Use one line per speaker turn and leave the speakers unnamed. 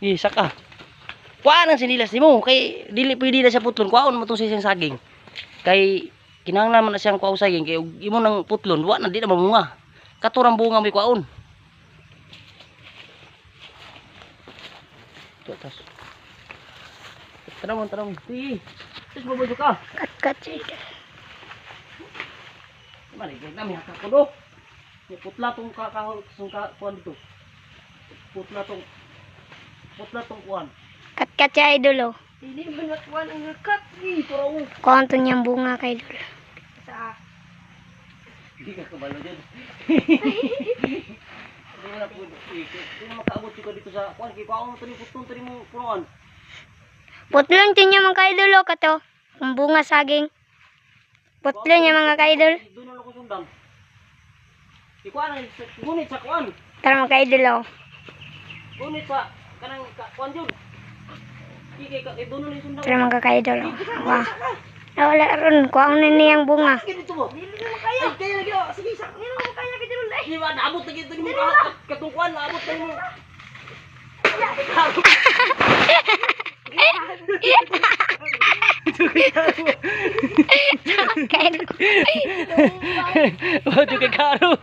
Isa ka. Kuhaan ang sinilas nimo kay dili pwede na siya putlon. Kuhaon mo tong sisang saging. Kay kinahanglan man na siyang kuhaw saging kay imo nang putlon wa na di na mamunga. Katurang bunga may kuhaon. Tutas. Tanam. Sige. Tis bobojo ka.
Kat.
Mali kay kami hakak ko do. Putla tong kakahol kuan dito. Putla tong kuan.
Kat si idol oh.
Hindi ba nakuha ang nakat?
Turaw.
Kuhaan to niyang bunga kay idol.
Sa
Hindi ka kabalo dyan. Hindi mo na po. Hindi mo makaabot ka dito sa kuan. Kaya kuhaan mo ito ni putong ito ni mo punuan.
Putlon to niya mga ka-idol oh kato. Ang bunga saging. Putlon niya mga ka-idol.
Doon na ako sundan. Ikuan ang ngunit sa kuan.
Tara mga ka-idol oh.
Ngunit sa kanang kuan dyan. Kaya doon na yung sundan.
Tara mga ka-idol oh. Wah. Wala ron. Kuhaan na niyang bunga.
Dito mo.
Hindi na makaya.
Ay, kaya lagi. Sige, sa.
Hindi na makaya ka dyan ulit.
Di ba, naabot lagi ito ni mo. Katong kuan, naabot na mo.
Ka-idol.
Oh, juga karo.